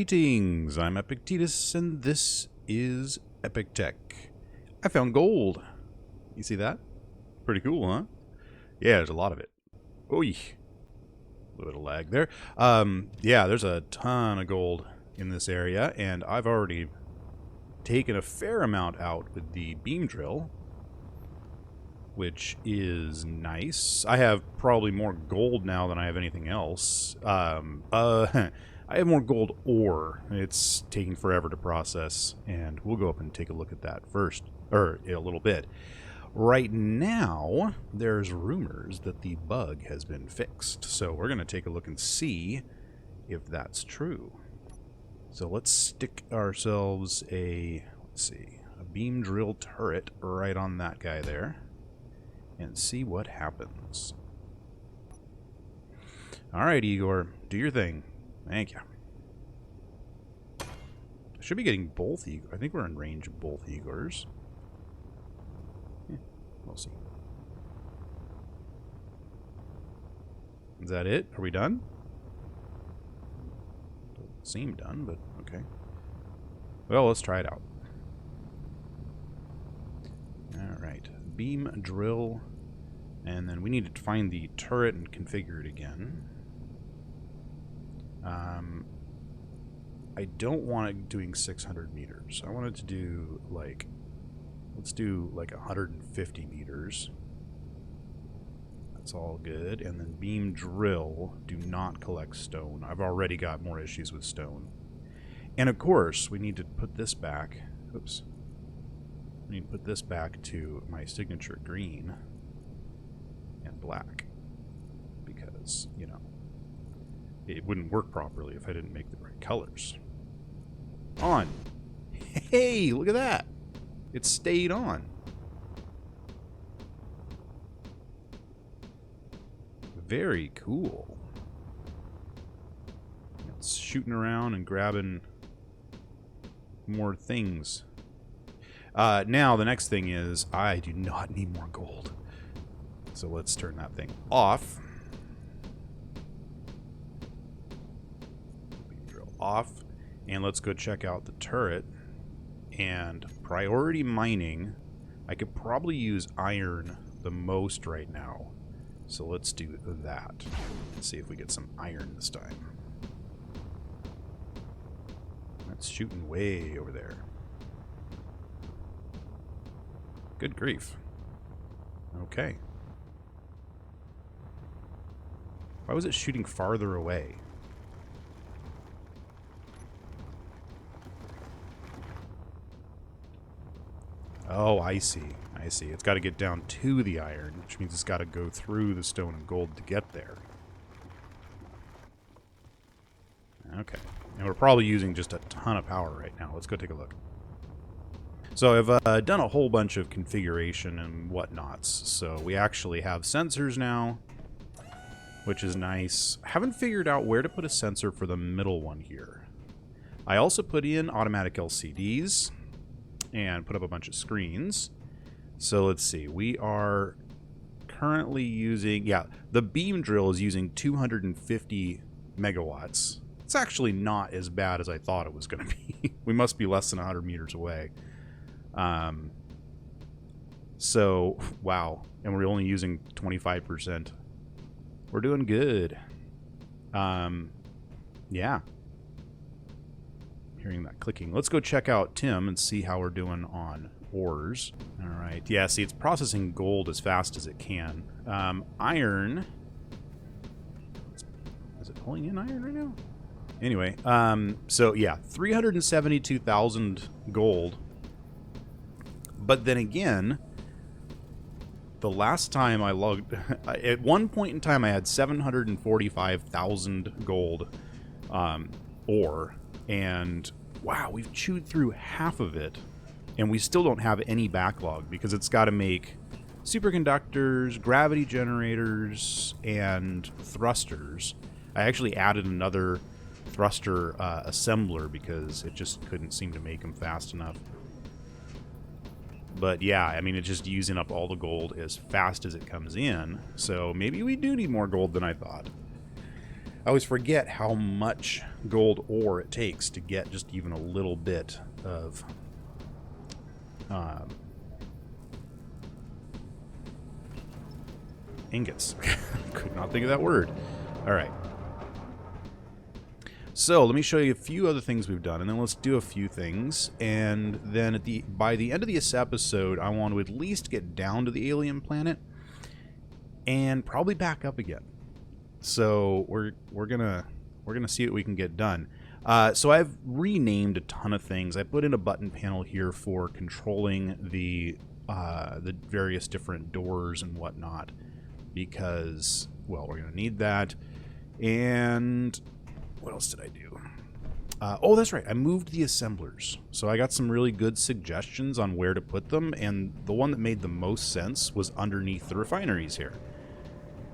Greetings, I'm Epictetus, and this is Epic Tech. I found gold. You see that? Pretty cool, huh? Yeah, there's a lot of it. Oy. A little bit of lag there. Yeah, there's a ton of gold in this area, and I've already taken a fair amount out with the beam drill, which is nice. I have probably more gold now than I have anything else. I have more gold ore. It's taking forever to process, and we'll go up and take a look at that first, or in a little bit. Right now, there's rumors that the bug has been fixed, so we're going to take a look and see if that's true. So let's stick ourselves a, let's see, a beam drill turret right on that guy there, and see what happens. Alright, Igor, do your thing. Thank you. I should be getting both Igor. I think we're in range of both Igors. Yeah, we'll see. Is that it? Are we done? Doesn't seem done, but okay. Well, let's try it out. Alright. Beam drill. And then we need to find the turret and configure it again. I don't want it doing 600 meters. I want it to do like, let's do like 150 meters. That's all good. And then beam drill, do not collect stone. I've already got more issues with stone. And of course, we need to put this back. Oops. We need to put this back to my signature green and black. Because, you know, it wouldn't work properly if I didn't make the right colors. On. Hey, look at that. It stayed on. Very cool. It's shooting around and grabbing more things. Now, the next thing is I do not need more gold. So let's turn that thing off. Off, and let's go check out the turret. And priority mining, I could probably use iron the most right now, so let's do that. Let's see if we get some iron this time. That's shooting way over there. Good grief. Okay. Why was it shooting farther away? Oh, I see. I see. It's got to get down to the iron, which means it's got to go through the stone and gold to get there. Okay. And we're probably using just a ton of power right now. Let's go take a look. So I've done a whole bunch of configuration and whatnots. So we actually have sensors now, which is nice. I haven't figured out where to put a sensor for the middle one here. I also put in automatic LCDs and put up a bunch of screens. So let's see, we are currently using, yeah, the beam drill is using 250 megawatts. It's actually not as bad as I thought it was going to be. We must be less than 100 meters away. So, wow, and we're only using 25%. We're doing good. Yeah. Hearing that clicking. Let's go check out Tim and see how we're doing on ores. All right. Yeah, see, it's processing gold as fast as it can. Iron. Is it pulling in iron right now? Anyway, so yeah, 372,000 gold. But then again, the last time I logged, at one point in time, I had 745,000 gold ore. And wow, we've chewed through half of it, and we still don't have any backlog because it's got to make superconductors, gravity generators, and thrusters. I actually added another thruster assembler because it just couldn't seem to make them fast enough. But yeah, I mean, it's just using up all the gold as fast as it comes in. So maybe we do need more gold than I thought. I always forget how much gold ore it takes to get just even a little bit of ingots. Could not think of that word. All right. So let me show you a few other things we've done, and then let's do a few things. And then by the end of this episode, I want to at least get down to the alien planet and probably back up again. So we're gonna see what we can get done. So I've renamed a ton of things. I put in a button panel here for controlling the various different doors and whatnot, because, well, we're gonna need that. And what else did I do? Oh, that's right. I moved the assemblers. So I got some really good suggestions on where to put them, and the one that made the most sense was underneath the refineries here.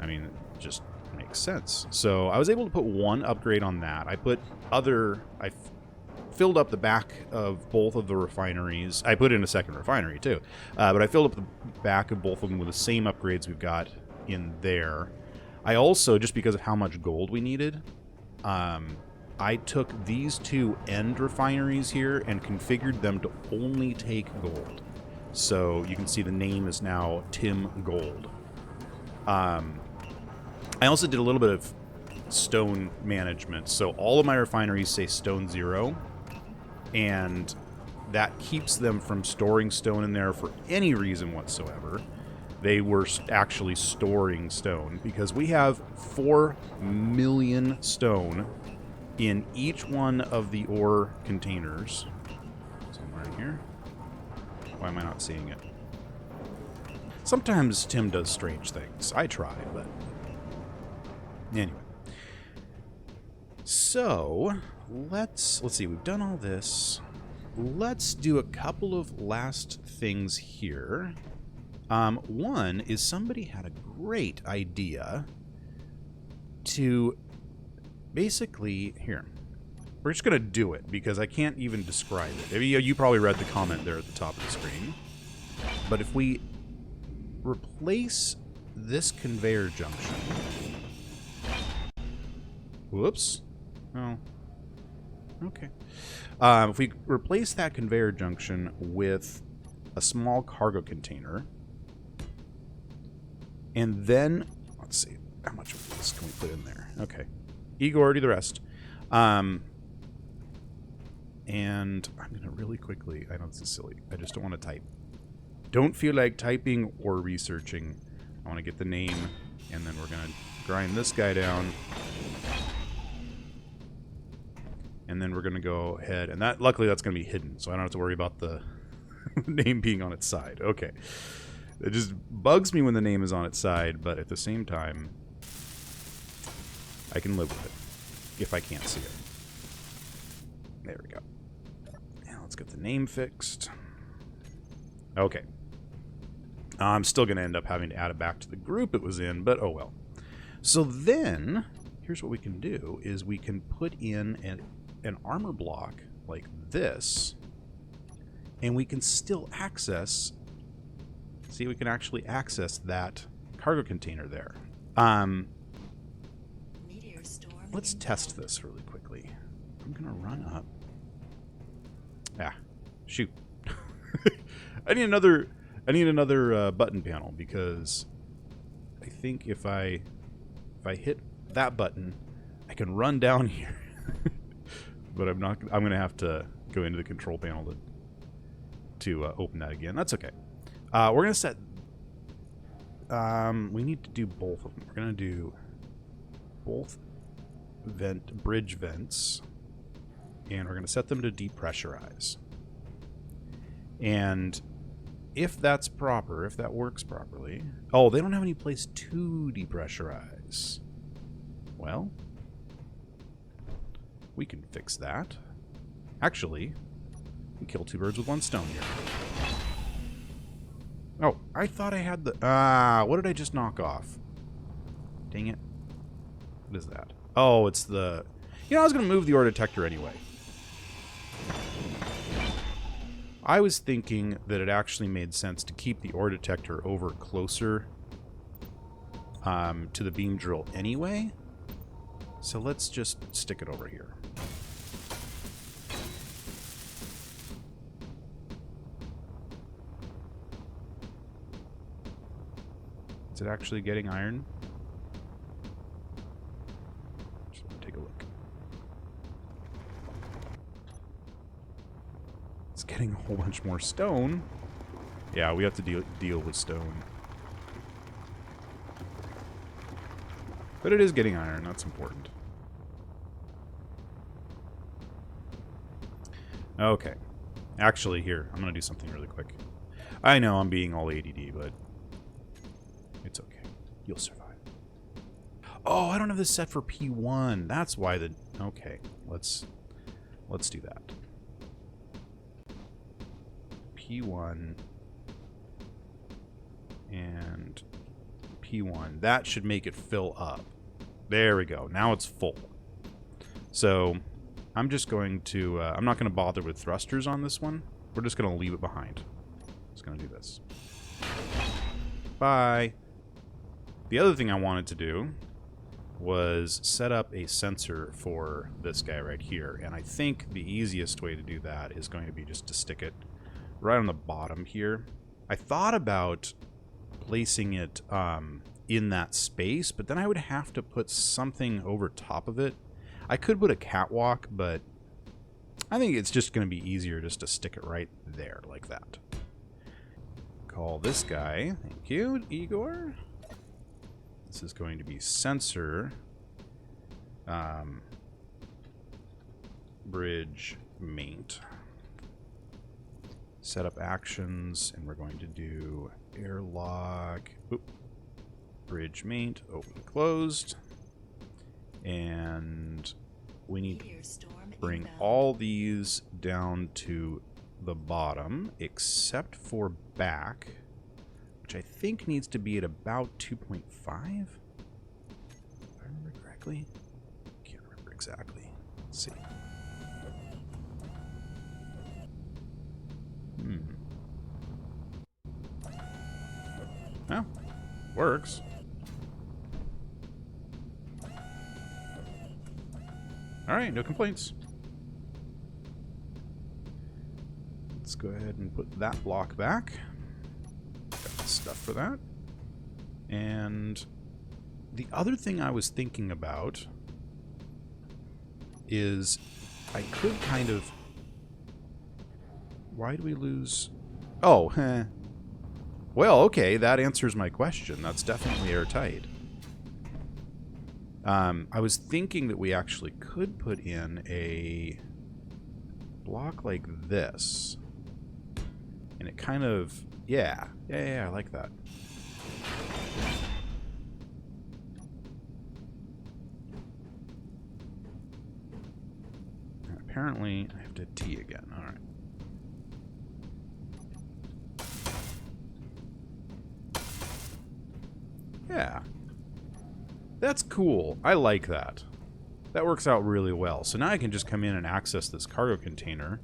I mean, it just makes sense. So I was able to put one upgrade on that. I filled up the back of both of the refineries. I put in a second refinery too, but I filled up the back of both of them with the same upgrades we've got in there. I also, just because of how much gold we needed, I took these two end refineries here and configured them to only take gold. So you can see the name is now Tim Gold. I also did a little bit of stone management. So all of my refineries say stone 0, and that keeps them from storing stone in there for any reason whatsoever. They were actually storing stone because we have 4 million stone in each one of the ore containers. Somewhere in here. Why am I not seeing it? Sometimes Tim does strange things. I try, but anyway. So let's see. We've done all this. Let's do a couple of last things here. One is somebody had a great idea to basically, here, we're just going to do it because I can't even describe it. You probably read the comment there at the top of the screen. But if we replace this conveyor junction, whoops, oh, okay. If we replace that conveyor junction with a small cargo container, and then, let's see, how much of this can we put in there? Okay. Igor, do the rest. And I'm going to really quickly, I know this is silly, I just don't want to type. Don't feel like typing or researching. I want to get the name, and then we're going to grind this guy down. And then we're going to go ahead, and that, luckily that's going to be hidden, so I don't have to worry about the name being on its side. Okay. It just bugs me when the name is on its side, but at the same time, I can live with it if I can't see it. There we go. Now let's get the name fixed. Okay. I'm still going to end up having to add it back to the group it was in, but oh well. So then, here's what we can do, is we can put in an armor block like this, and we can still access, see, we can actually access that cargo container there. Let's test this really quickly. I'm going to run up. Ah, shoot. I need another button panel, because I think if I hit that button, I can run down here. But I'm going to have to go into the control panel to open that again. That's okay. We're going to set, we need to do both of them. We're going to do both bridge vents, and we're going to set them to depressurize. And if that's proper, if that works properly, oh, they don't have any place to depressurize. Well, we can fix that. Actually, we kill 2 birds with 1 stone here. Oh, I thought I had the... what did I just knock off? Dang it. What is that? Oh, it's the... You know, I was going to move the ore detector anyway. I was thinking that it actually made sense to keep the ore detector over closer to the beam drill anyway. So let's just stick it over here. Is it actually getting iron? Just take a look. It's getting a whole bunch more stone. Yeah, we have to deal with stone. But it is getting iron, that's important. Okay. Actually, here, I'm going to do something really quick. I know I'm being all ADD, but it's okay. You'll survive. Oh, I don't have this set for P1. That's why the... Okay, let's do that. P1 and P1. That should make it fill up. There we go. Now it's full. So I'm just going to... I'm not going to bother with thrusters on this one. We're just going to leave it behind. Just going to do this. Bye. The other thing I wanted to do was set up a sensor for this guy right here. And I think the easiest way to do that is going to be just to stick it right on the bottom here. I thought about placing it in that space, but then I would have to put something over top of it. I could put a catwalk, but I think it's just going to be easier just to stick it right there like that. Call this guy, thank you, Igor. This is going to be sensor bridge maint. Set up actions, and we're going to do airlock, bridge maint, open, closed. And we need to bring all these down to the bottom, except for back, which I think needs to be at about 2.5. If I remember correctly. Can't remember exactly. Let's see. Oh, works. Alright, no complaints. Let's go ahead and put that block back. Got the stuff for that. And the other thing I was thinking about is I could kind of... Why do we lose... Oh, well, okay, that answers my question. That's definitely airtight. I was thinking that we actually could put in a block like this. And it kind of... Yeah, I like that. Apparently, I have to T again. All right. Yeah. That's cool. I like that. That works out really well. So now I can just come in and access this cargo container.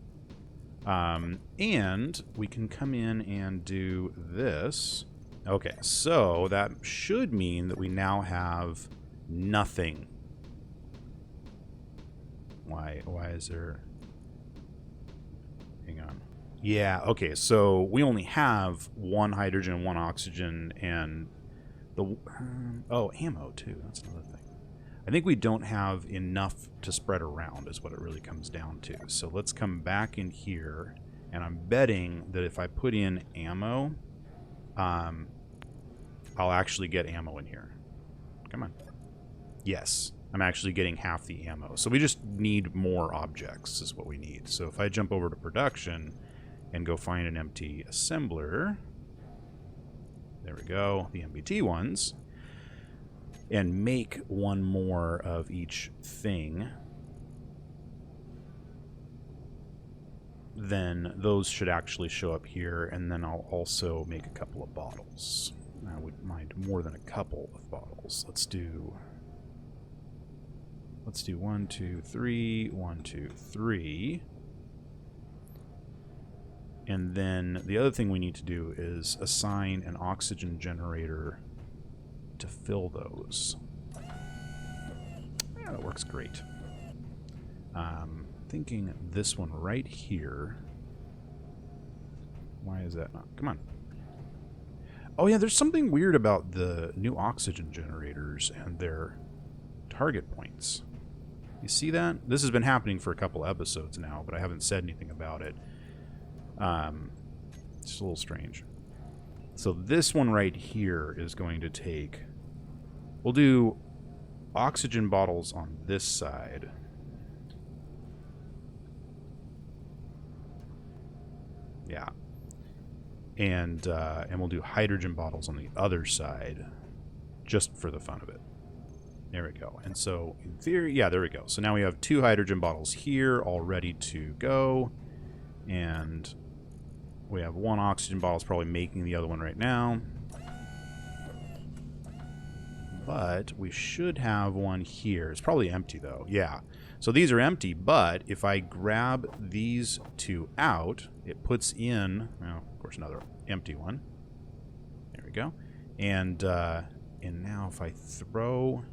And we can come in and do this. Okay, so that should mean that we now have nothing. Why is there... Hang on. Yeah, okay, so we only have one hydrogen, one oxygen, and the... oh, ammo, too. That's another thing. I think we don't have enough to spread around is what it really comes down to. So let's come back in here, and I'm betting that if I put in ammo, I'll actually get ammo in here. Come on. Yes, I'm actually getting half the ammo. So we just need more objects is what we need. So if I jump over to production and go find an empty assembler, there we go, the MBT ones, and make one more of each thing, then those should actually show up here, and then I'll also make a couple of bottles. I wouldn't mind more than a couple of bottles. Let's do 1, 2, 3, 1, 2, 3. And then the other thing we need to do is assign an oxygen generator to fill those. Yeah, That works great. Thinking this one right here. Why is that not? Come on. Oh yeah, there's something weird about the new oxygen generators and their target points. You see that? This has been happening for a couple episodes now, but I haven't said anything about it. It's a little strange. So this one right here is going to take... We'll do oxygen bottles on this side. Yeah. And we'll do hydrogen bottles on the other side, just for the fun of it. There we go. And so, in theory, yeah, there we go. So now we have 2 hydrogen bottles here, all ready to go. And we have 1 oxygen bottle. It's probably making the other one right now. But we should have one here. It's probably empty, though. Yeah. So these are empty, but if I grab these 2 out, it puts in, well, of course, another empty one. There we go. And now if I throw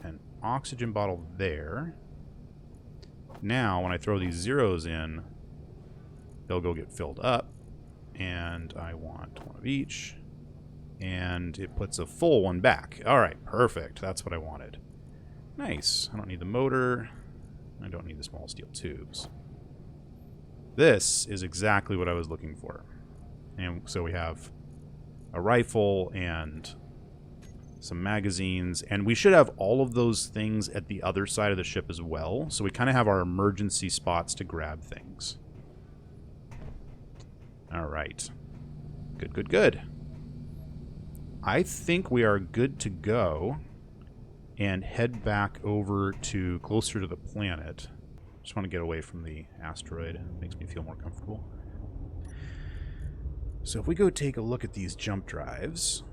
an oxygen bottle there, now when I throw these zeros in, they'll go get filled up. And I want 1 of each. And it puts a full one back. All right, perfect. That's what I wanted. Nice. I don't need the motor. I don't need the small steel tubes. This is exactly what I was looking for. And so we have a rifle and some magazines. And we should have all of those things at the other side of the ship as well. So we kind of have our emergency spots to grab things. All right. Good, good, good. I think we are good to go and head back over to closer to the planet. Just want to get away from the asteroid. It makes me feel more comfortable. So if we go take a look at these jump drives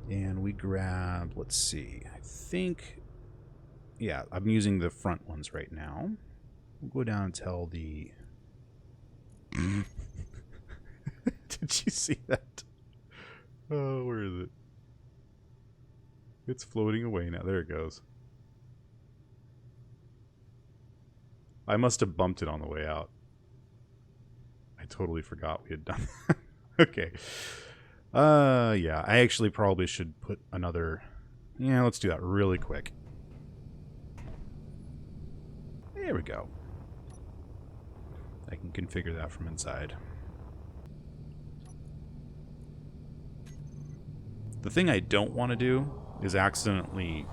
and we grab, let's see, I think, yeah, I'm using the front ones right now. We'll go down and tell the... Did you see that? Oh, where is it? It's floating away now. There it goes. I must have bumped it on the way out. I totally forgot we had done that. Okay. Yeah, I actually probably should put another... Yeah, let's do that really quick. There we go. I can configure that from inside. The thing I don't want to do is accidentally,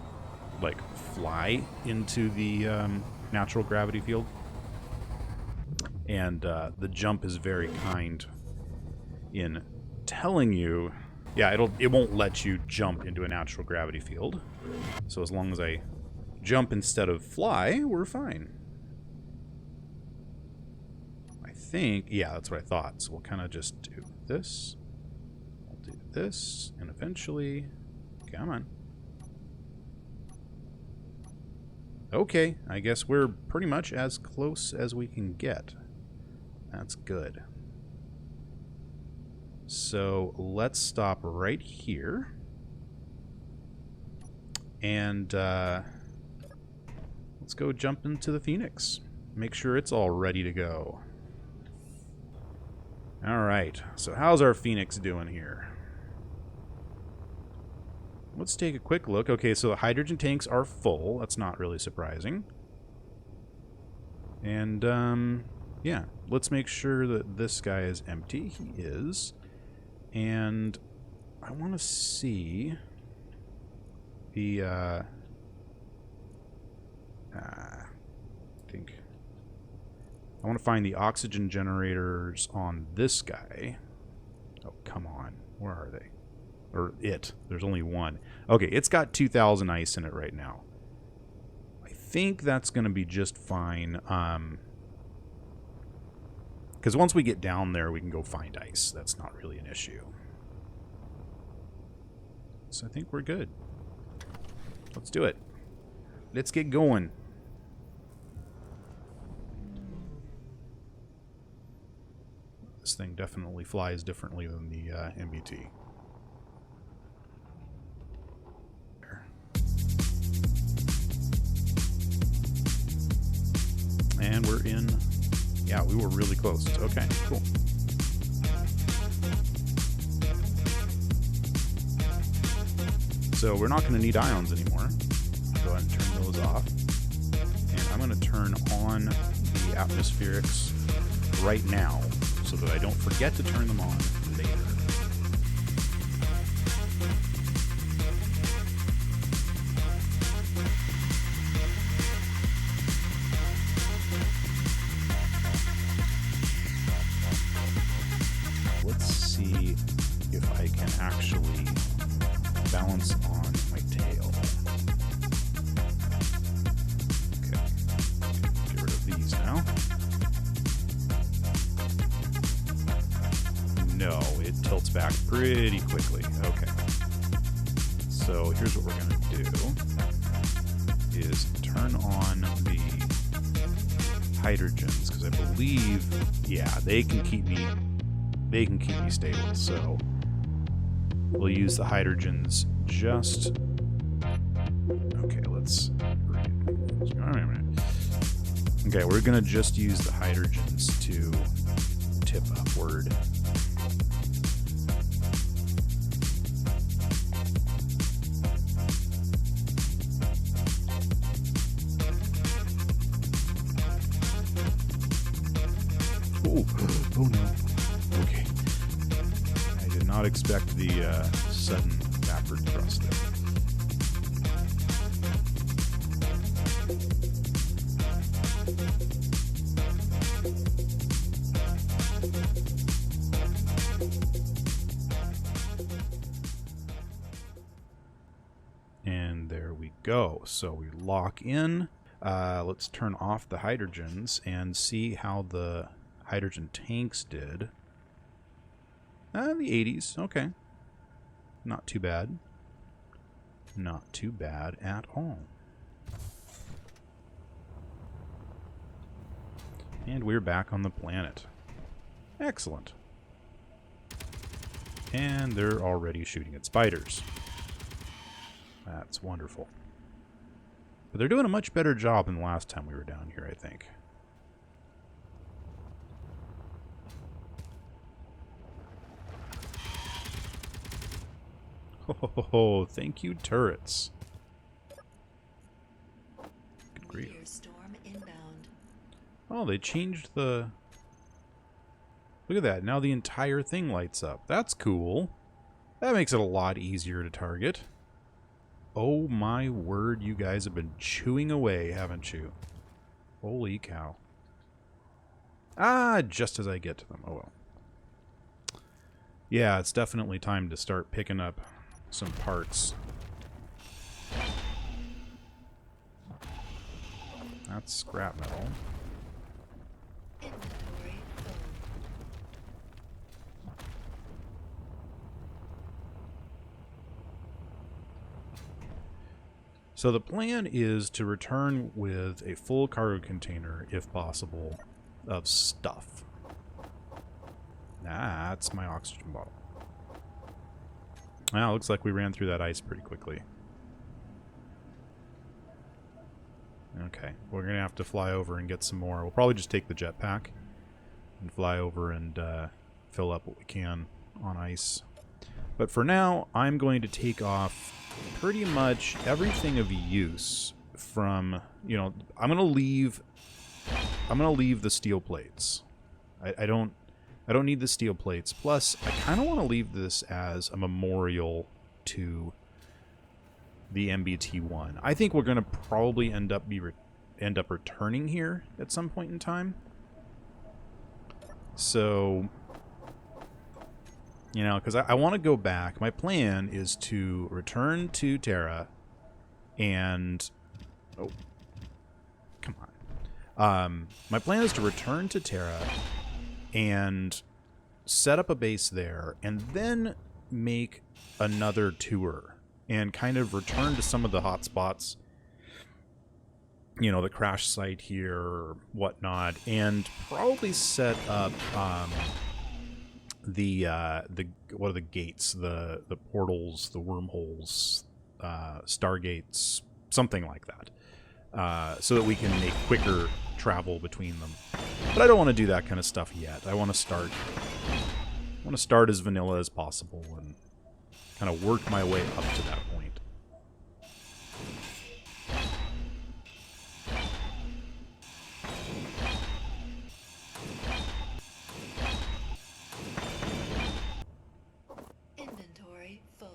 like, fly into the natural gravity field. And the jump is very kind in telling you, yeah, it won't let you jump into a natural gravity field. So as long as I jump instead of fly, we're fine. I think, yeah, that's what I thought. So we'll kind of just do this. We'll do this, and eventually, come on. Okay, I guess we're pretty much as close as we can get. That's good. So let's stop right here. And let's go jump into the Phoenix. Make sure it's all ready to go. Alright, so how's our Phoenix doing here? Let's take a quick look. Okay, so the hydrogen tanks are full. That's not really surprising. And, yeah. Let's make sure that this guy is empty. He is. And I want to see the, I think I want to find the oxygen generators on this guy. Oh, come on. Where are they? Or it. There's only one. Okay, it's got 2,000 ice in it right now. I think that's going to be just fine. Because once we get down there, we can go find ice. That's not really an issue. So I think we're good. Let's do it. Let's get going. This thing definitely flies differently than the MBT. in. Yeah, we were really close. Okay, cool. So we're not going to need ions anymore. Go ahead and turn those off. And I'm going to turn on the atmospherics right now so that I don't forget to turn them on later. Let's see if I can actually balance on my tail. Okay, get rid of these now. No, it tilts back pretty quickly. Okay. So here's what we're going to do is turn on the hydrogens, because I believe, yeah, they can keep me stable. So we'll use the hydrogens just... Okay, let's... Okay, we're going to just use the hydrogens to tip upward. Oh no. Okay. I did not expect the sudden backward thrust there. And there we go. So we lock in. Let's turn off the hydrogens and see how the hydrogen tanks did. The 80s. Okay. Not too bad. Not too bad at all. And we're back on the planet. Excellent. And they're already shooting at spiders. That's wonderful. But they're doing a much better job than the last time we were down here, I think. Oh, thank you, turrets. Good grief. Storm inbound. Oh, they changed the... Look at that. Now the entire thing lights up. That's cool. That makes it a lot easier to target. Oh my word, you guys have been chewing away, haven't you? Holy cow. Ah, just as I get to them. Oh well. Yeah, it's definitely time to start picking up some parts. That's scrap metal. Inventory full. So the plan is to return with a full cargo container, if possible, of stuff. That's my oxygen bottle. Well, looks like we ran through that ice pretty quickly. Okay, we're going to have to fly over and get some more. We'll probably just take the jetpack and fly over and fill up what we can on ice. But for now, I'm going to take off pretty much everything of use from, you know, I'm going to leave the steel plates. I don't need the steel plates. Plus, I kind of want to leave this as a memorial to the MBT-1. I think we're going to probably end up returning here at some point in time. So, you know, because I want to go back. My plan is to return to Terra and... Oh, come on. My plan is to return to Terra and set up a base there, and then make another tour and kind of return to some of the hot spots, you know, the crash site here or whatnot, and probably set up the what are the gates, the portals, the wormholes, stargates, something like that, so that we can make quicker travel between them. But I don't want to do that kind of stuff yet. I want to start as vanilla as possible and kind of work my way up to that point. Inventory full.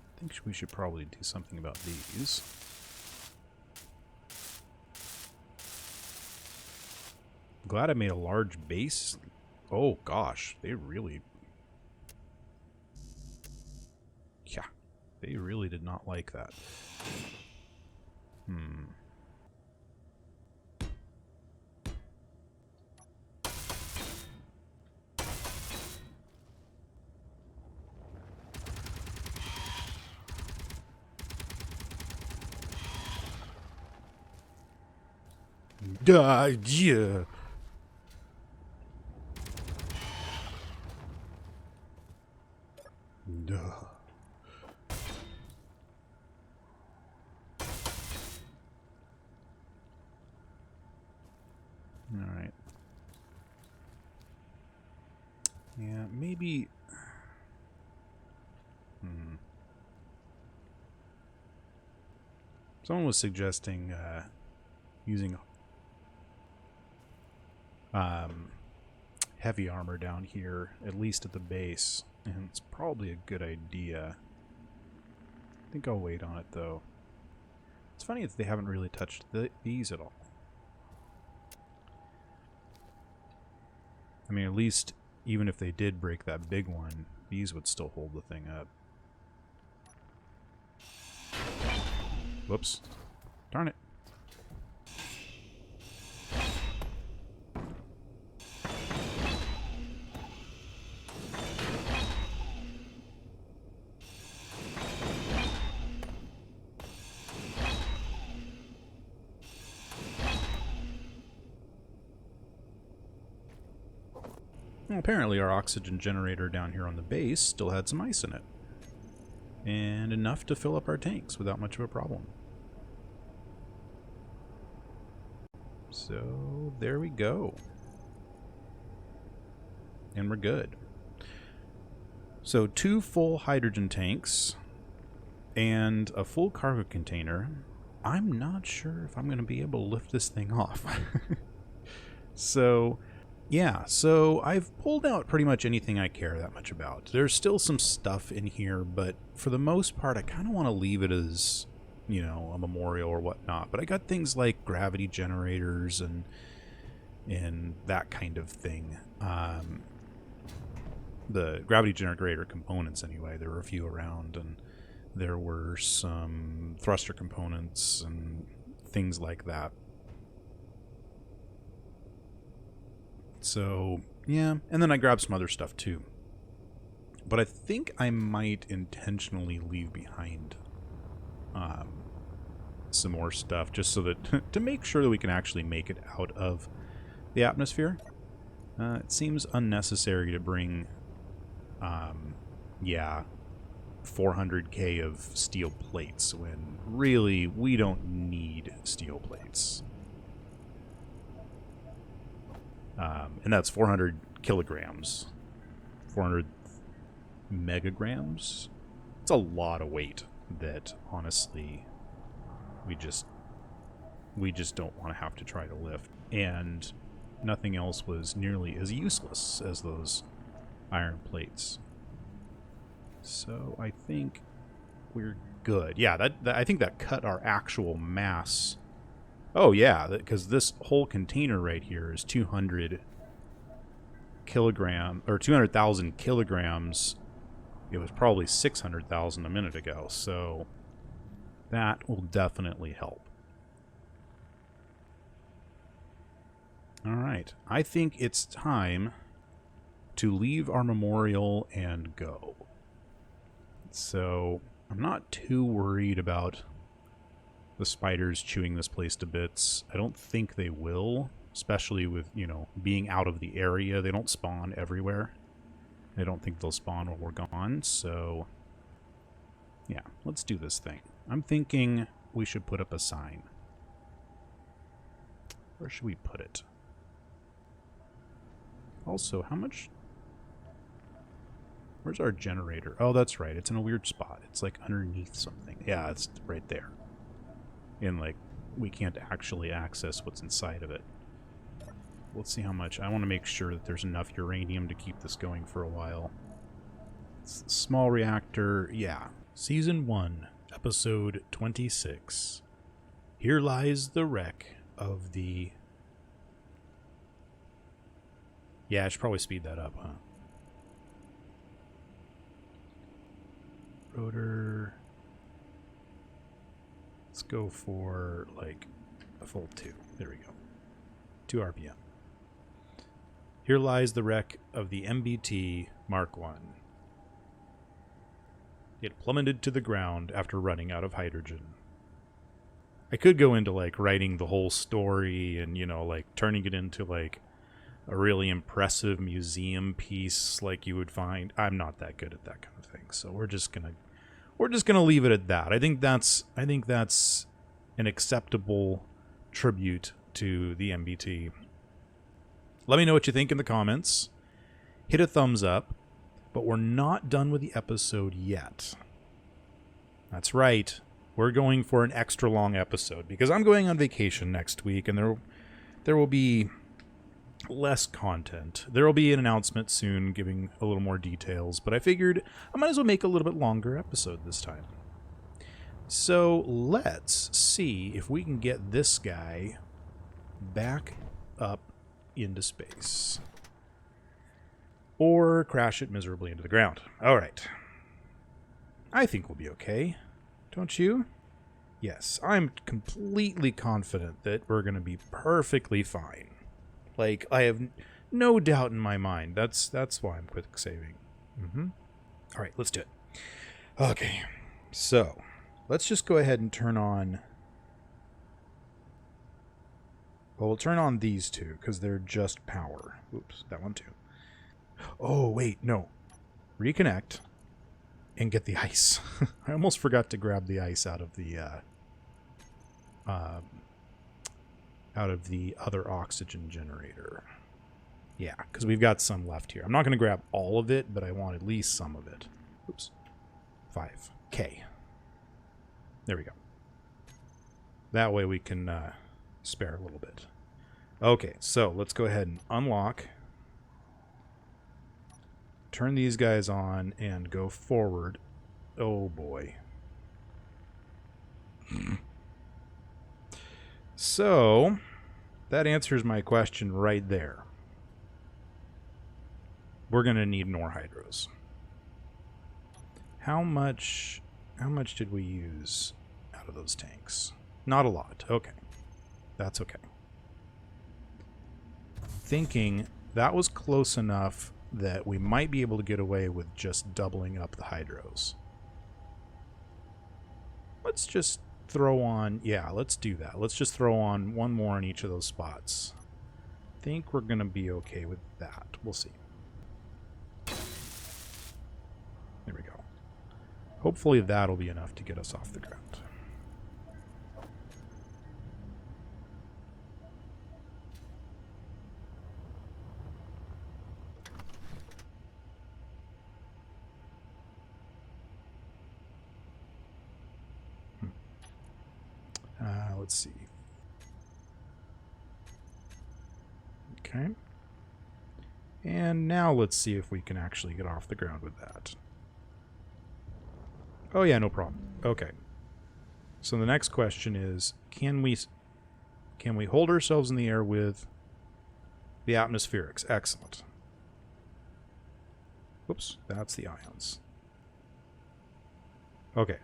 I think we should probably do something about these. I'm glad I made a large base. Oh gosh, they really... Yeah, they really did not like that. Yeah. Duh. All right. Yeah, maybe. Someone was suggesting using heavy armor down here, at least at the base, and it's probably a good idea. I think I'll wait on it though. It's funny that they haven't really touched these at all. I mean, at least even if they did break that big one, these would still hold the thing up. Whoops. Darn it. Well, apparently our oxygen generator down here on the base still had some ice in it. And enough to fill up our tanks without much of a problem. So there we go. And we're good. So 2 full hydrogen tanks and a full cargo container. I'm not sure if I'm going to be able to lift this thing off. So... yeah, so I've pulled out pretty much anything I care that much about. There's still some stuff in here, but for the most part, I kind of want to leave it as, you know, a memorial or whatnot. But I got things like gravity generators and that kind of thing. The gravity generator components, anyway, there were a few around, and there were some thruster components and things like that. So, yeah, and then I grabbed some other stuff too. But I think I might intentionally leave behind some more stuff just so that to make sure that we can actually make it out of the atmosphere. It seems unnecessary to bring, yeah, 400k of steel plates when really we don't need steel plates. And that's 400 kilograms. 400 megagrams? It's a lot of weight that, honestly, we just don't want to have to try to lift. And nothing else was nearly as useless as those iron plates. So I think we're good. Yeah, I think that cut our actual mass. Oh yeah, because this whole container right here is 200 kilogram or 200,000 kilograms. It was probably 600,000 a minute ago, so that will definitely help. All right, I think it's time to leave our memorial and go. So I'm not too worried about the spiders chewing this place to bits. I don't think they will, especially with, you know, being out of the area. They don't spawn everywhere. I don't think they'll spawn while we're gone, so yeah, let's do this thing. I'm thinking we should put up a sign. Where should we put it? Also, how much... Where's our generator? Oh, that's right. It's in a weird spot. It's like underneath something. Yeah, it's right there. And like, we can't actually access what's inside of it. Let's see how much. I want to make sure that there's enough uranium to keep this going for a while. Small reactor, yeah. Season 1, Episode 26. Here lies the wreck of the... Yeah, I should probably speed that up, huh? Rotor... Let's go for, like, a full 2. There we go. 2 RPM. Here lies the wreck of the MBT Mark 1. It plummeted to the ground after running out of hydrogen. I could go into, like, writing the whole story and, you know, like, turning it into, like, a really impressive museum piece like you would find. I'm not that good at that kind of thing, so we're just gonna leave it at that. I think that's an acceptable tribute to the MBT. Let me know what you think in the comments. Hit a thumbs up. But we're not done with the episode yet. That's right. We're going for an extra long episode because I'm going on vacation next week and there will be less content. There will be an announcement soon giving a little more details, but I figured I might as well make a little bit longer episode this time. So let's see if we can get this guy back up into space. Or crash it miserably into the ground. All right. I think we'll be okay. Don't you? Yes, I'm completely confident that we're going to be perfectly fine. Like, I have no doubt in my mind. That's why I'm quick saving. All right, let's do it. Okay, so let's just go ahead and turn on... Well, we'll turn on these two because they're just power. Oops, that one too. Oh, wait, no. Reconnect and get the ice. I almost forgot to grab the ice out of the other oxygen generator. Yeah, because we've got some left here. I'm not going to grab all of it, but I want at least some of it. Oops. 5K. There we go. That way we can spare a little bit. Okay, so let's go ahead and unlock. Turn these guys on and go forward. Oh boy. So, that answers my question right there. We're going to need more hydros. How much did we use out of those tanks? Not a lot. Okay. That's okay. Thinking that was close enough that we might be able to get away with just doubling up the hydros. Let's just throw on... Yeah, let's do that. Let's just throw on one more in each of those spots. I think we're going to be okay with that. We'll see. There we go. Hopefully that'll be enough to get us off the ground. Let's see. Okay. And now let's see if we can actually get off the ground with that. Oh yeah, no problem. Okay. So the next question is, can we hold ourselves in the air with the atmospherics? Excellent. Whoops, that's the ions. Okay.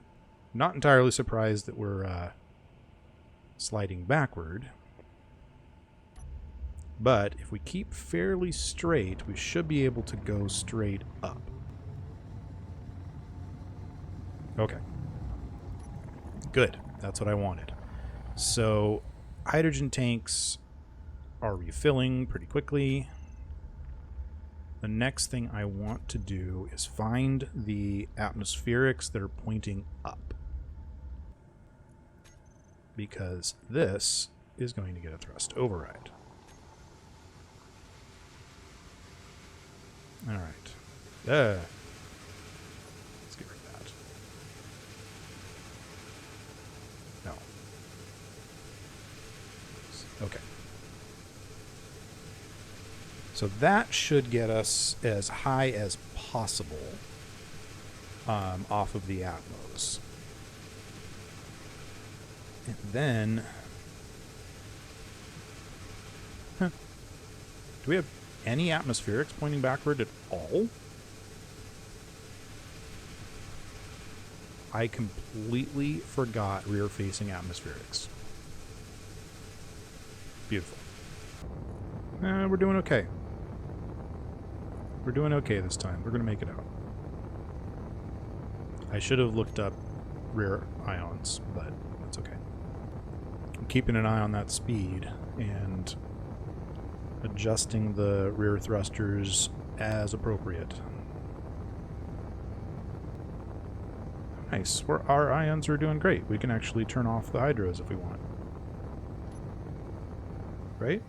Not entirely surprised that we're sliding backward. But if we keep fairly straight, we should be able to go straight up. Okay. Good. That's what I wanted. So, hydrogen tanks are refilling pretty quickly. the next thing I want to do is find the atmospherics that are pointing up. Because this is going to get a thrust override. Alright. Let's get rid of that. No. Okay. So that should get us as high as possible off of the Atmos. And then... Do we have any atmospherics pointing backward at all? I completely forgot rear-facing atmospherics. Beautiful. We're doing okay. We're doing okay this time. We're going to make it out. I should have looked up rear ions, but that's okay. I'm keeping an eye on that speed and adjusting the rear thrusters as appropriate. Nice. Our ions are doing great. We can actually turn off the hydros if we want. Right?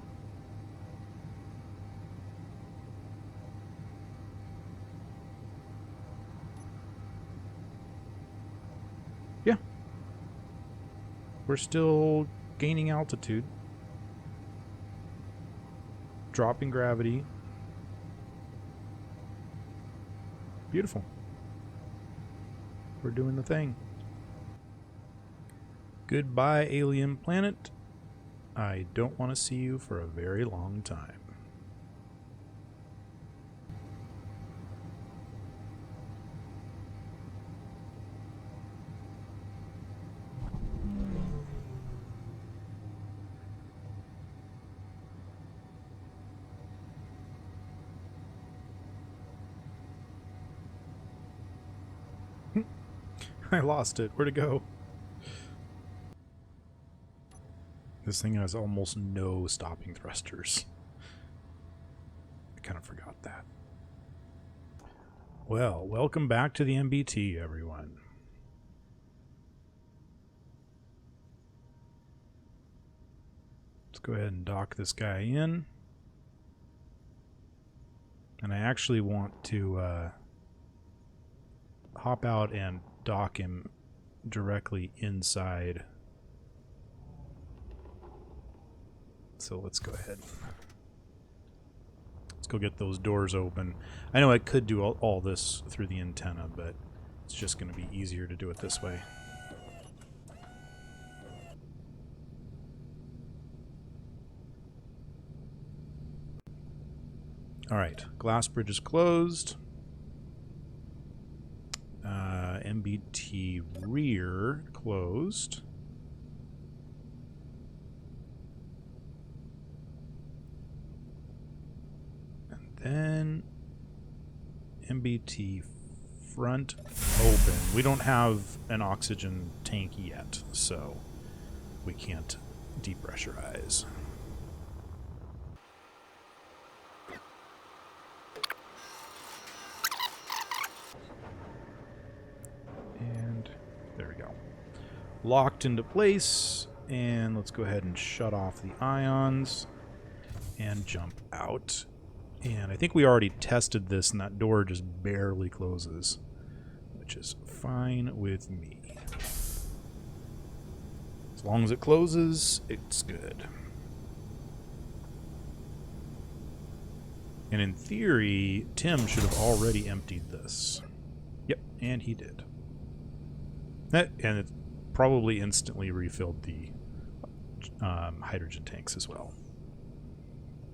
Yeah. We're still gaining altitude. Dropping gravity. Beautiful. We're doing the thing. Goodbye, Alien Planet. I don't want to see you for a very long time. I lost it. Where'd it go? This thing has almost no stopping thrusters. I kind of forgot that. Well, welcome back to the MBT, everyone. Let's go ahead and dock this guy in. And I actually want to hop out and dock him directly inside. So let's go ahead. Let's go get those doors open. I know I could do all this through the antenna, but it's just going to be easier to do it this way. Alright, glass bridge is closed. MBT rear closed. And then MBT front open. We don't have an oxygen tank yet, so we can't depressurize. And there we go. Locked into place, and let's go ahead and shut off the ions and jump out. And I think we already tested this, and that door just barely closes, which is fine with me. As long as it closes, it's good. And in theory, Tim should have already emptied this. Yep, and he did. And it probably instantly refilled the hydrogen tanks as well.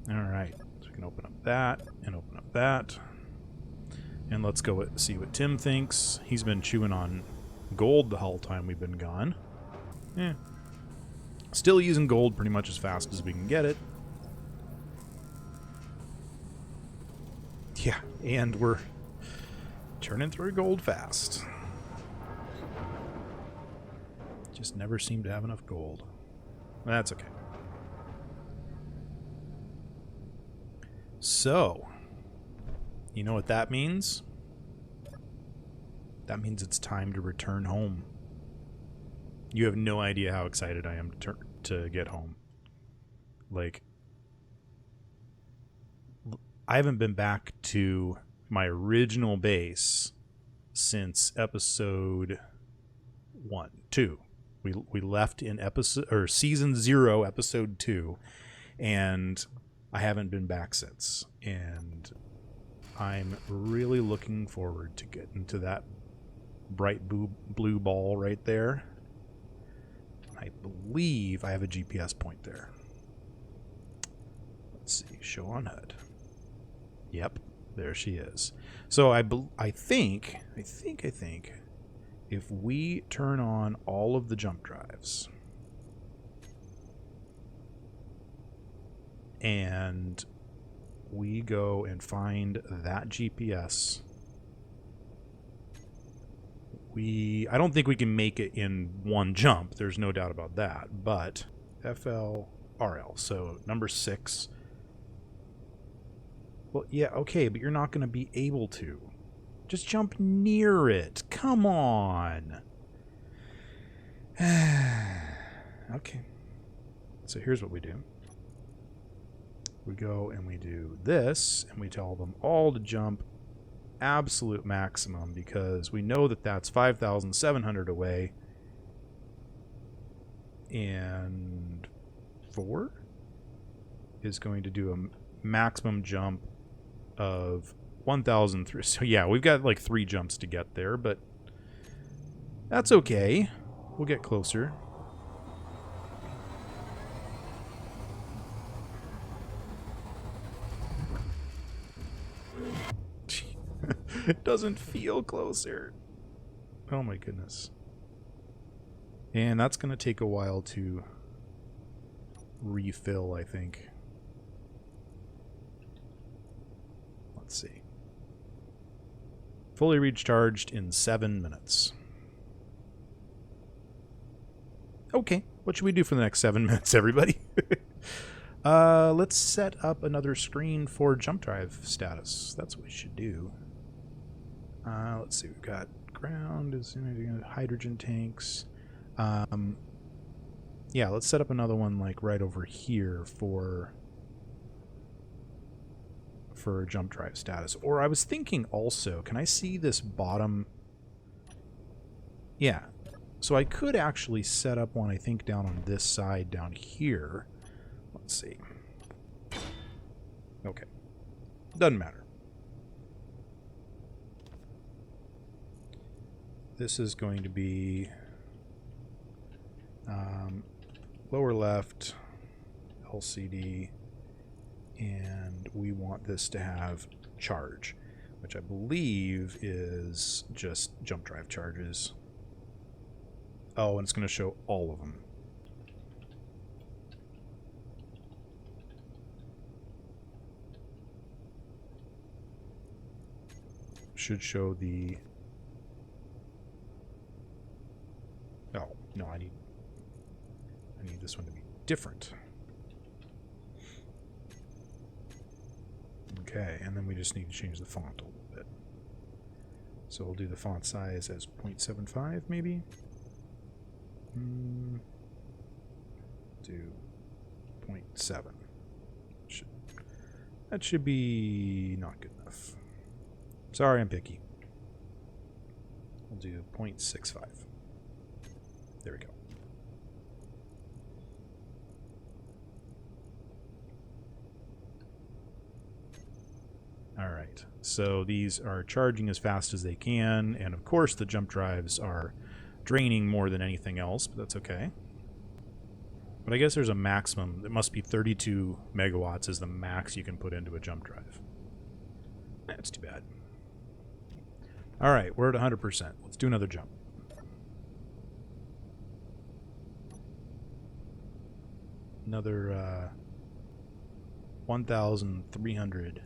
Alright, so we can open up that, and open up that. And let's go see what Tim thinks. He's been chewing on gold the whole time we've been gone. Yeah. Still using gold pretty much as fast as we can get it. Yeah, and we're turning through gold fast. Just never seem to have enough gold. That's okay. So, You know what that means? That means it's time to return home. You have no idea how excited I am to get home. Like, I haven't been back to my original base since episode 2. We left in season 0, episode 2, and I haven't been back since. And I'm really looking forward to getting to that bright blue ball right there. I believe I have a GPS point there. Let's see, show on HUD. Yep, there she is. So I think if we turn on all of the jump drives and we go and find that GPS, I don't think we can make it in one jump. There's no doubt about that. But FLRL, so number 6. Well, yeah, okay, but you're not going to be able to. Just jump near it. Come on. Okay. So here's what we do. We go and we do this, and we tell them all to jump absolute maximum, because we know that that's 5,700 away. And 4 is going to do a maximum jump of 1,003. So yeah, we've got like 3 jumps to get there, but that's okay. We'll get closer. It doesn't feel closer. Oh my goodness. And that's going to take a while to refill, I think. Let's see. Fully recharged in 7 minutes. Okay, what should we do for the next 7 minutes, everybody? Let's set up another screen for jump drive status. That's what we should do. Let's see, we've got ground, is hydrogen tanks. Yeah, let's set up another one like right over here for jump drive status. Or I was thinking also, can I see this bottom? Yeah, so I could actually set up one, I think, down on this side down here. Let's see. Okay, doesn't matter. This is going to be lower left LCD, and we want this to have charge, which I believe is just jump drive charges. Oh, and it's going to show all of them. Should show the... Oh, no, I need this one to be different. Okay, and then we just need to change the font a little bit. So we'll do the font size as 0.75 maybe. Do 0.7. That should be not good enough. Sorry, I'm picky. We'll do 0.65. There we go. All right, so these are charging as fast as they can, and of course the jump drives are draining more than anything else, but that's okay. But I guess there's a maximum. It must be 32 megawatts is the max you can put into a jump drive. That's too bad. All right, we're at 100%. Let's do another jump. Another 1,300.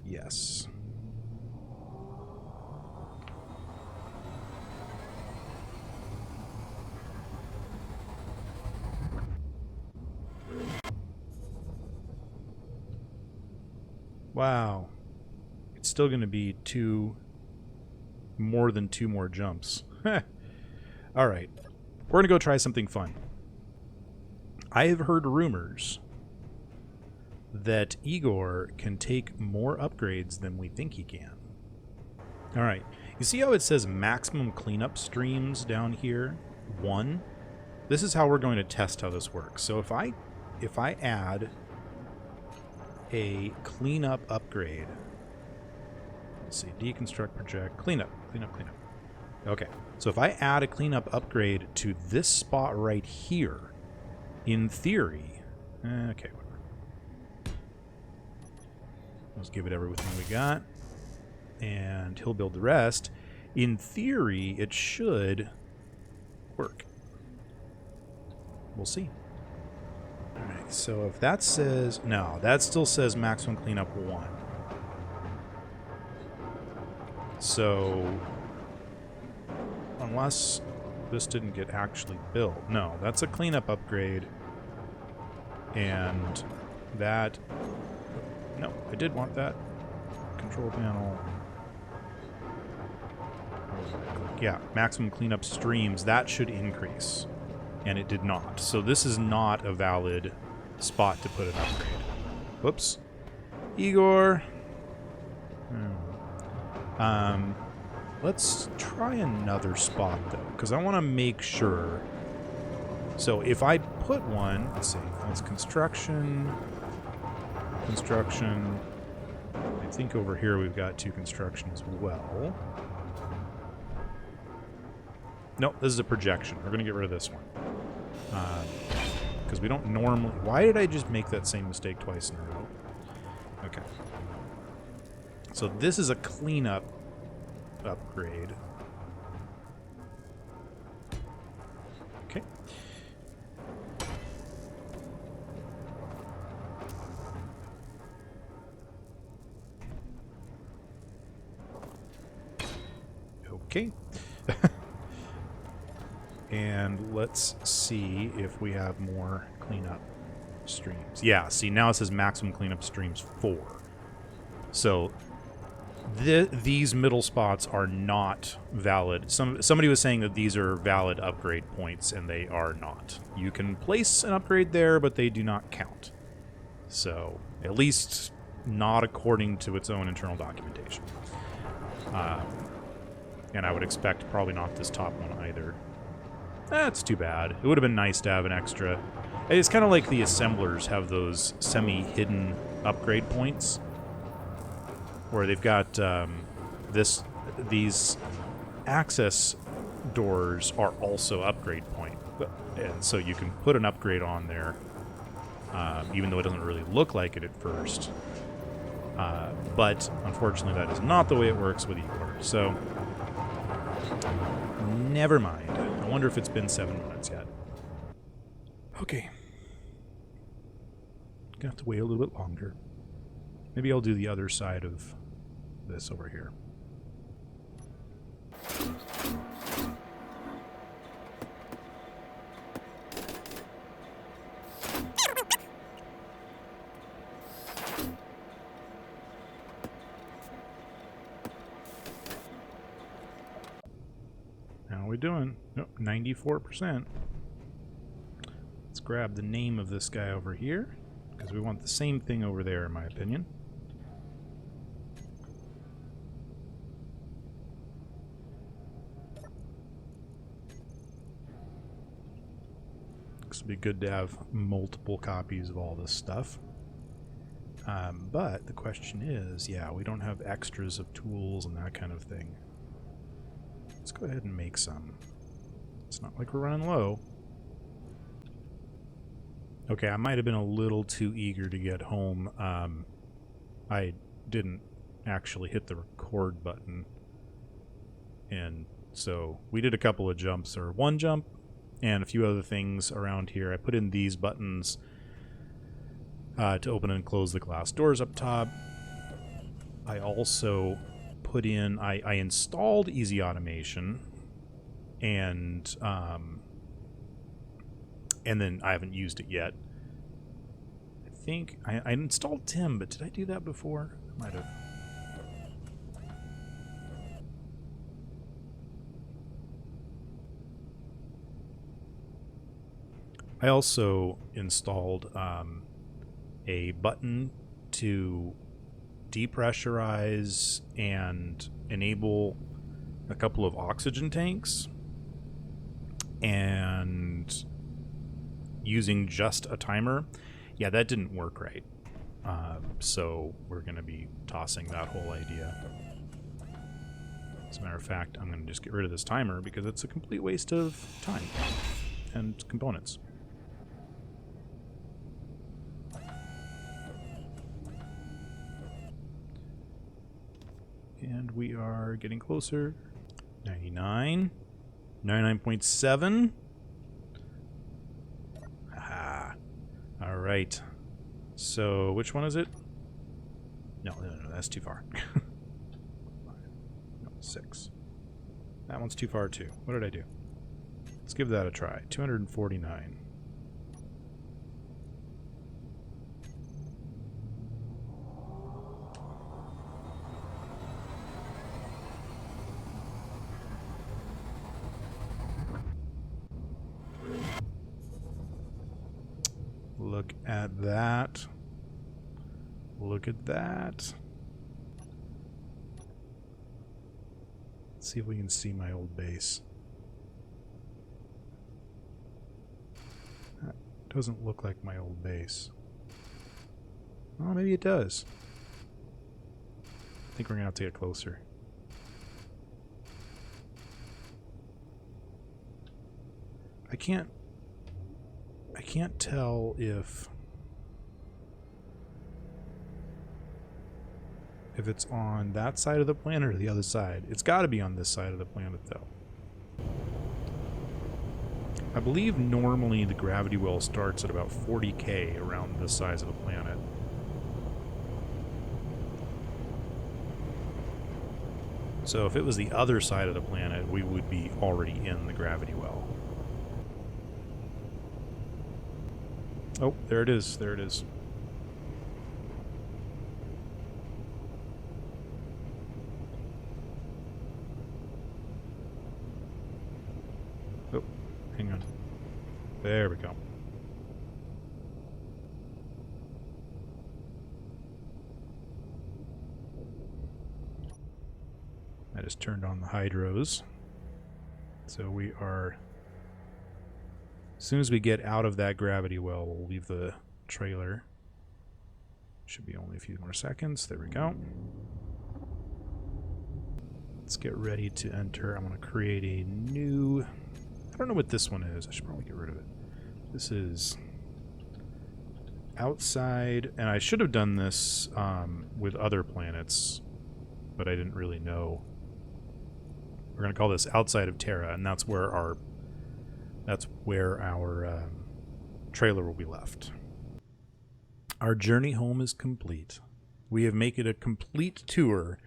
Yes. Wow. still going to be more than two more jumps. All right. We're going to go try something fun. I have heard rumors that Igor can take more upgrades than we think he can. All right. You see how it says maximum cleanup streams down here? 1. This is how we're going to test how this works. So if I add a cleanup upgrade, let's see, deconstruct, project, cleanup. Okay, so if I add a cleanup upgrade to this spot right here, in theory, okay, whatever. Let's give it everything we got, and he'll build the rest. In theory, it should work. We'll see. Alright, so if that says... No, that still says maximum cleanup 1. So... Unless this didn't get actually built. No, that's a cleanup upgrade. And that... No, I did want that. Control panel. Yeah, maximum cleanup streams. That should increase. And it did not. So this is not a valid spot to put an upgrade. Whoops. Igor. Let's try another spot, though, because I want to make sure. So if I put one, let's see, that's construction. Construction. I think over here we've got 2 construction as well. Nope, this is a projection. We're going to get rid of this one. Because we don't normally... Why did I just make that same mistake twice in a row? Okay. So this is a cleanup upgrade. Okay. Okay. And let's see if we have more cleanup streams. Yeah, see, now it says maximum cleanup streams 4. So these middle spots are not valid. Somebody was saying that these are valid upgrade points, and they are not. You can place an upgrade there, but they do not count. So, at least not according to its own internal documentation. And I would expect probably not this top one either. That's too bad. It would have been nice to have an extra. It's kind of like the assemblers have those semi-hidden upgrade points, where they've got these access doors are also upgrade point, and so you can put an upgrade on there, even though it doesn't really look like it at first. But unfortunately, that is not the way it works with Igor. So never mind. I wonder if it's been 7 minutes yet. Okay. Gonna have to wait a little bit longer. Maybe I'll do the other side of this over here. How are we doing? Nope, 94%. Let's grab the name of this guy over here, because we want the same thing over there, in my opinion. This would be good to have multiple copies of all this stuff. But the question is, yeah, we don't have extras of tools and that kind of thing. Let's go ahead and make some. It's not like we're running low. Okay, I might have been a little too eager to get home. I didn't actually hit the record button. And so we did a couple of jumps, or one jump, and a few other things around here. I put in these buttons to open and close the glass doors up top. I also put in, I installed Easy Automation, and then I haven't used it yet. I think I installed Tim, but did I do that before? I might have. I also installed a button to depressurize and enable a couple of oxygen tanks, and using just a timer, yeah, that didn't work right. So we're going to be tossing that whole idea. As a matter of fact, I'm going to just get rid of this timer because it's a complete waste of time and components. And we are getting closer. 99. 99.7. Aha. All right. So, which one is it? No, that's too far. No, 6. That one's too far too. What did I do? Let's give that a try. 249. Look at that. Look at that. Let's see if we can see my old base. That doesn't look like my old base. Oh, maybe it does. I think we're going to have to get closer. I can't tell if it's on that side of the planet or the other side. It's got to be on this side of the planet, though. I believe normally the gravity well starts at about 40K around this size of the planet. So if it was the other side of the planet, we would be already in the gravity well. Oh, there it is. There it is. Oh, hang on. There we go. I just turned on the hydros. So we are... As soon as we get out of that gravity well, we'll leave the trailer. Should be only a few more seconds. There we go. Let's get ready to enter. I'm going to create a new... I don't know what this one is. I should probably get rid of it. This is outside, and I should have done this with other planets, but I didn't really know. We're going to call this outside of Terra, and that's where our trailer will be left. Our journey home is complete. We have made it a complete tour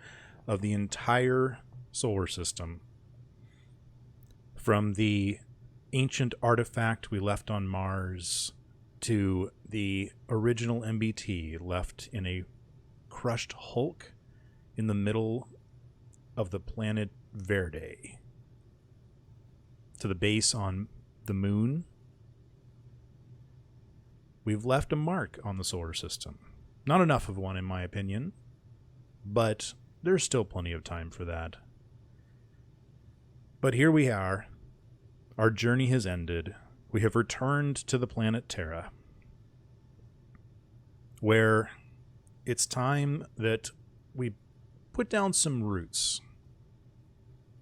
of the entire solar system. From the ancient artifact we left on Mars to the original MBT left in a crushed hulk in the middle of the planet Verde, to the base on the moon. We've left a mark on the solar system. Not enough of one, in my opinion, but there's still plenty of time for that. But here we are. Our journey has ended. We have returned to the planet Terra, where it's time that we put down some roots.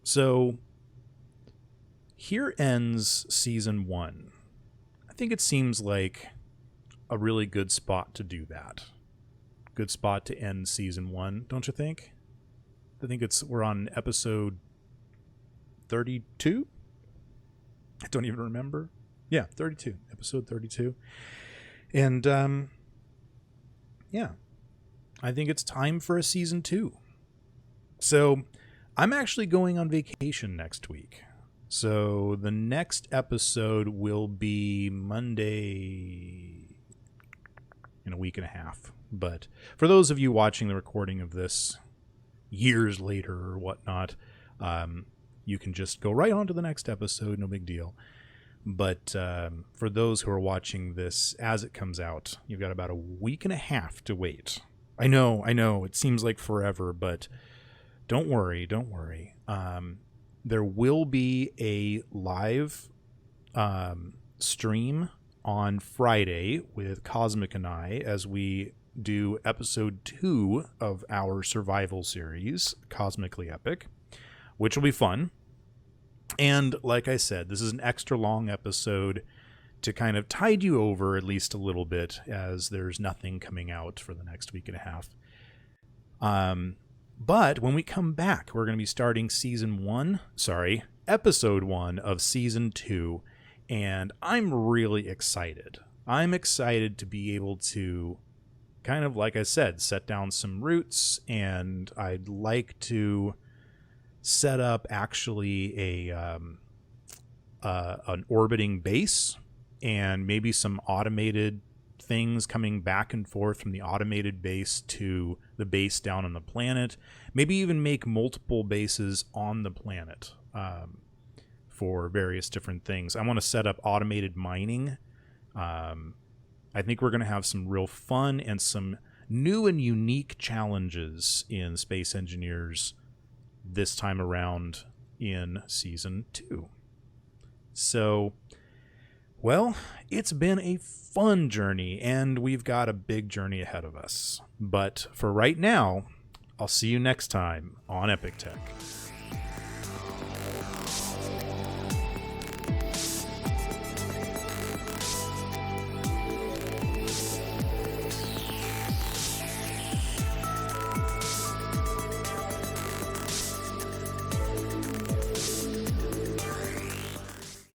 So here ends season 1. I think it seems like a really good spot to do that. Good spot to end season 1, don't you think? I think we're on episode 32. I don't even remember. Yeah, 32. Episode 32. And yeah, I think it's time for a season 2. So I'm actually going on vacation next week. So the next episode will be Monday in a week and a half. But for those of you watching the recording of this years later or whatnot, you can just go right on to the next episode. No big deal. But for those who are watching this as it comes out, you've got about a week and a half to wait. I know, it seems like forever, but don't worry. There will be a live stream on Friday with Cosmic and I as we do episode 2 of our survival series, Cosmically Epic, which will be fun. And like I said, this is an extra long episode to kind of tide you over at least a little bit, as there's nothing coming out for the next week and a half. But when we come back, we're going to be starting episode 1 of season 2. And I'm really excited. I'm excited to be able to kind of, like I said, set down some roots, and I'd like to set up actually an orbiting base and maybe some automated things coming back and forth from the automated base to the base down on the planet. Maybe even make multiple bases on the planet for various different things. I want to set up automated mining. I think we're going to have some real fun and some new and unique challenges in Space Engineers this time around in season 2. So, well, it's been a fun journey, and we've got a big journey ahead of us. But for right now, I'll see you next time on Epic Tech.